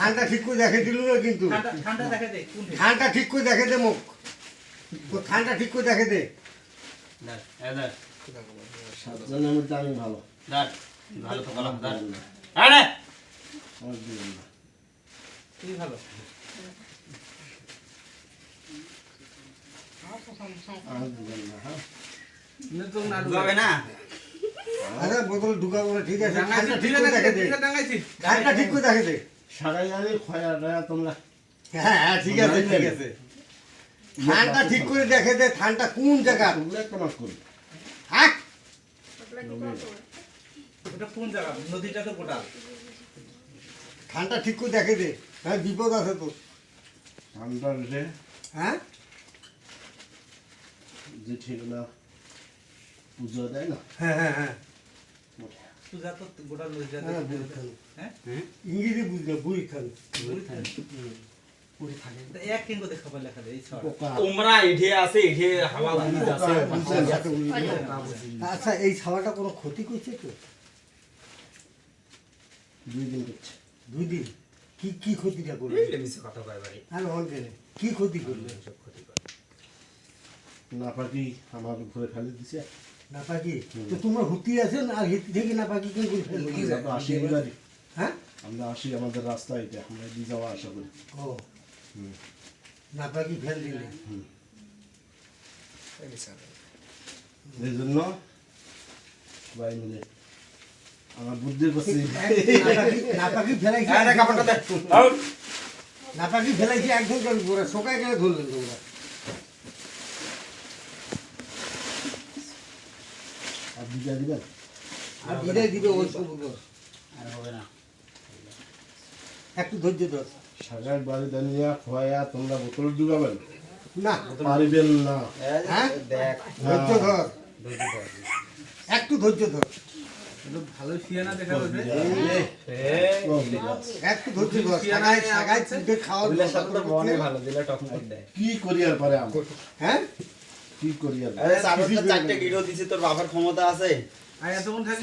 ঠান্ডা ঠিক করে দেখে দিল না কিন্তু ঠান্ডা দেখে দে ঠান্ডা ঠিক করে দেখে দে মুখ ঠান্ডা ঠিক করে দেখে দে সাতজনের মধ্যে আমি ভালো ভালো তো বলা আরে আমার দিবেন না তুই ভালো আমার দিবেন না হ্যাঁ নতুন না যাবে না আরে বোতল ঢুকাবো না ঠিক আছে ডাঙাইছি ঠান্ডা ঠিক করে দেখে দে ডাঙাইছি ঠান্ডা ঠিক করে দেখে দে সারাই আমি খয়া টয়া তোমরা হ্যাঁ হ্যাঁ ঠিক আছে ঠিক আছে ঠান্ডা ঠিক করে দেখে দে ঠান্ডা কোন জায়গা তোমরা একটা মাস করবে হ্যাঁ ওটা কোন জায়গা নদীটা তো গোটা ঠান্ডা ঠিক করে দেখে দে হ্যাঁ বিপদ আছে তো ঠান্ডার যে হ্যাঁ যে ঠিকনা পুজো দেয় না হ্যাঁ হ্যাঁ হ্যাঁ পূজা তো গোটা নদীটা হ্যাঁ বুড়িখান হ্যাঁ ইংরেজি বুঝলে বুড়িখান তো এক কিঙ্গ দেখা পাই লেখা দে এই ছড় পোকা তোমরা ইঠে আছে ইঠে হাওয়া উড়ি আছে আচ্ছা এই ছাওয়াটা কোনো ক্ষতি করছে তো 2 দিন করছে 2 দিন কি কি ক্ষতিটা করবে মিছে কথা কয় ভাই আর অনেক কি ক্ষতি করবে সব ক্ষতি করে না পাকি আমার ঘরে ফেলে দিছে না পাকি তো তোমরা হুতি আছেন আর হিতি থেকে না পাকি কি করে ফেলবে আমরা তো আসি এবারে হ্যাঁ আমরা আসি আমাদের রাস্তা এটা আমরা দিয়ে যাওয়া আসা করি ও না পাকি ফেল দিলে এই জন্য সবাই মিলে আমার বুদ্ধির কাছে না পাকি ফেলাইছি আরে কাপড়টা দে না পাকি ফেলাইছি একদম করে পুরো শোকায় গেলে ধরলেন তোমরা আর দিদা দিবেন আর বিদায় দিবে ওই সব আর হবে না একটু ধৈর্য ধর সাগার বাড়ি দানিয়া খোয়া তোমরা বোতল ডুবাবেন না পারবেন না হ্যাঁ দেখ ধৈর্য ধর একটু ধৈর্য ধর একটু ভালো সিয়ানা দেখা যাবে একটু ধৈর্য ধর সাগায় সাগায় চিনতে খাওয়ার ভালো দিলে টকন করে দেয় কি করি আর পারে আমি হ্যাঁ কি করি আর আরে সারটা চারটে গিরো দিছি তোর বাবার ক্ষমতা আছে আর এতক্ষণ থাকি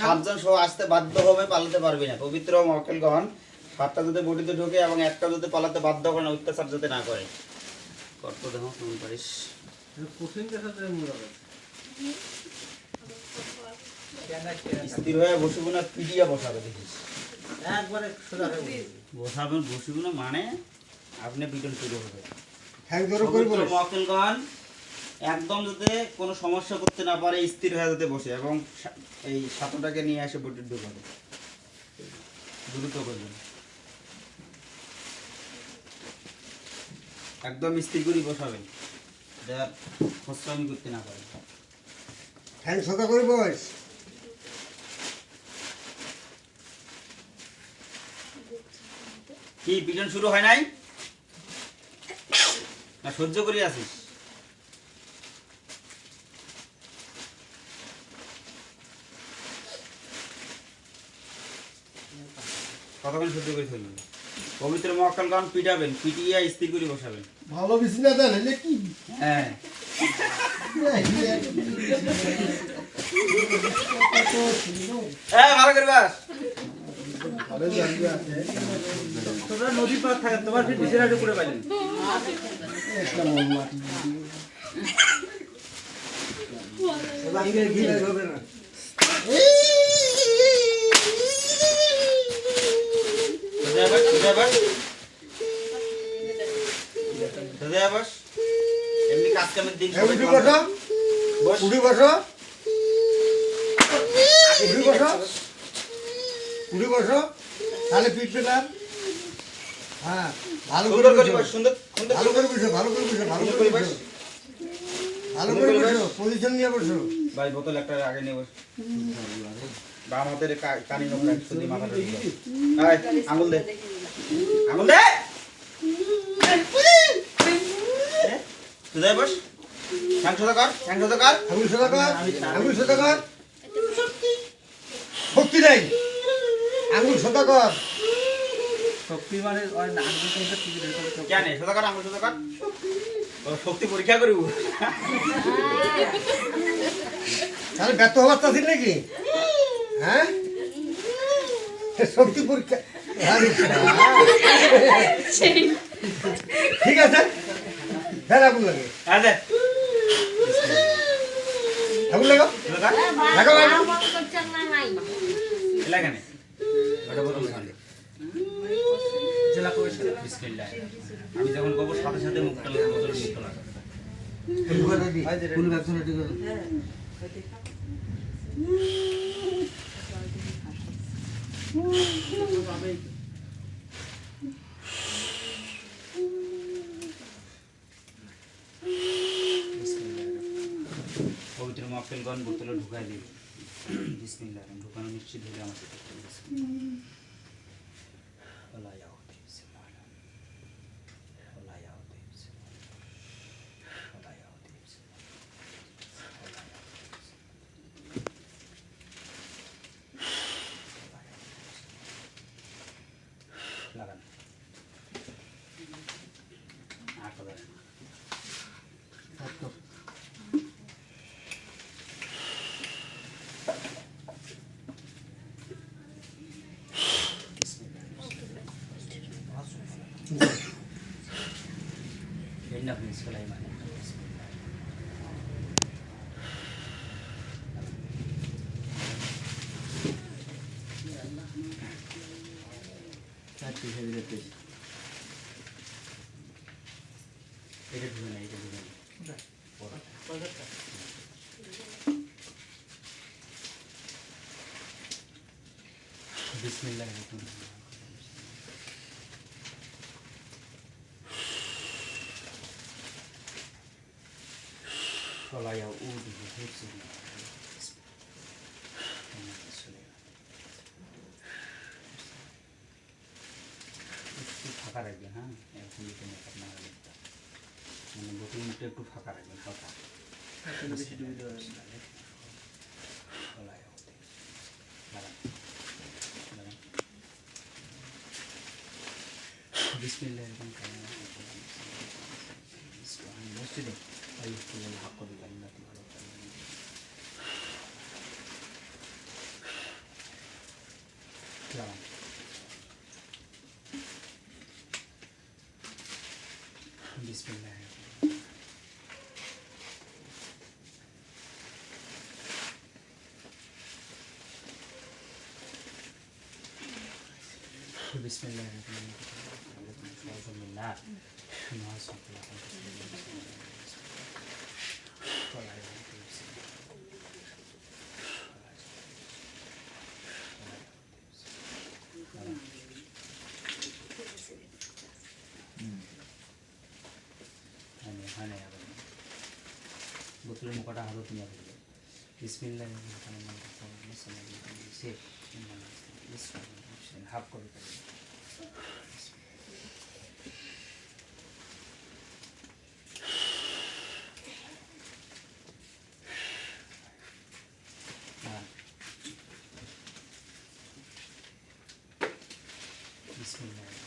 সাতজন সহ আসতে বাধ্য হবে পালাতে পারবি না পবিত্র মক্কেলগণ 7টা যদি বডিতে ঢোকে এবং একটা যদি পালাতে বাধ্য করে না অত্যাচার যাতে না করে কত দেখো তুমি পারিস কঠিন দেখা যায় মুরা স্থির হয়ে বসবো না পিটিয়া বসাবে দেখিস একবারে সোজা হয়ে বসে বসাবেন বসবো না মানে আপনি পিটন শুরু হবে হ্যাঁ ধরো করে পবিত্র বলো মক্কেলগণ একদম যাতে কোনো সমস্যা করতে না পারে স্থির হয়ে যাতে বসে এবং এই সাতটাকে নিয়ে এসে বডির ঢোকাবে দ্রুত করবেন একদম স্থির করে বসাবেন যার খসরামি করতে না পারে হ্যাঁ সোজা করে বস কি পিটন শুরু হয় নাই না সহ্য করে আসিস কতক্ষণ সহ্য করে থাকবেন পবিত্র মক্কেলগণ পিটাবেন পিটিয়ে স্থির করে বসাবেন ভালো বিছনা দেন এলে কি হ্যাঁ ভালো করে বাস আরে জানি আছে তোমরা নদী পার থাকে তোমার ফির বিছানাটা করে পাইলেন একটা মন মাটি লাগিয়ে গিলে হবে না এমনি কাজ কামের দিন এই উঠি বসো উঠি বসো উঠি বসো উঠি বসো তাহলে পিটবে না হ্যাঁ ভালো করে সুন্দর করে বসো বস, সুন্দর সুন্দর ভালো করে বসো ভালো করে বসো ভালো করে বসো ভালো করে বসো পজিশন নিয়ে বসো ভাই বোতল একটা আগে নিয়ে বস বাম হাতের কানি নোংরা শুধু মাথাটা দিবি আয় আঙুল দে আঙুল দে তুই যাই বস সংশোধ কর আঙুল সোজা কর আঙুল সোজা কর শক্তি নেই আঙুল সোজা কর শক্তি মানে ওই আঙ্গুল কোনটা ঠিক রেখে কেন সোজা কর আঙুল সোজা কর ও শক্তি পরীক্ষা করিব তাহলে ব্যর্থ হওয়ার তা নাকি হ্যাঁ শক্তি পরীক্ষা আরে ঠিক আছে হ্যাঁ আগুন লাগে আরে আগুন লাগাও লাগাও লাগাও এলাকানে ওটা বলুন তাহলে জেলা পরিষদ বিসমিল্লাহ আমি যখন কব সাথে সাথে মুখটা বোতল মুখ খোলা ফুল ভ্যাকসিন রেডি করুন পবিত্র মক্কেলগণ বোতলে ঢুকাই দিই বিসমিল্লাহ ঢুকানো নিশ্চিত হলে আমাকে লাগান Enak nih Sulaiman. চারটি হেভি রেটেস এটা ধুবে না এটা ধুবে না বিসমিল্লাহ ولا يؤوده حفظهما একটু ফাঁকা রাখবেন হ্যাঁ এরকম দিতে মেকআপ না হলে মানে বোতল মুখটা একটু ফাঁকা রাখবেন হালকা বেশি ডুবে দেওয়া বিসমিল্লাহ এরকম মসজিদে الحق بكلمته ولو كلمة بسم الله بسم الله الرحمن الرحيم من النار বোতলের মুখটা হাতত নিয়ে ফেলবে বিসমিল্লাহ হাফ করে ফেলবে বিসমিল্লাহ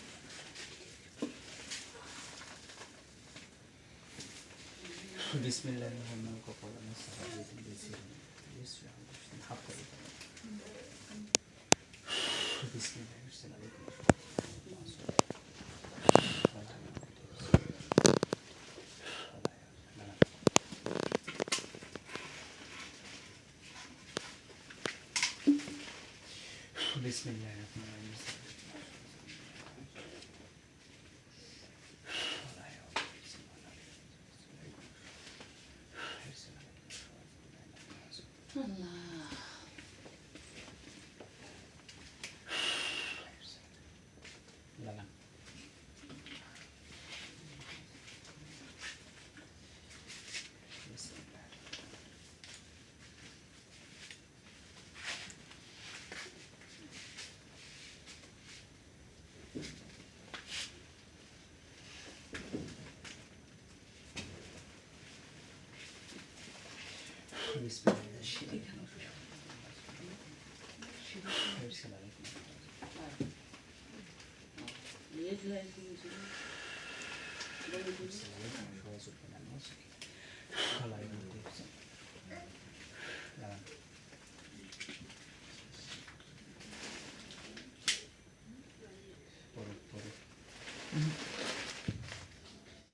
বিসমিল্লাহির রহমানির রহিম সাহাবিদের বেশি বেশি হাফ করে বিসমিল্লাহির বিসমিল্লাহির রহমানির রহিম হুম।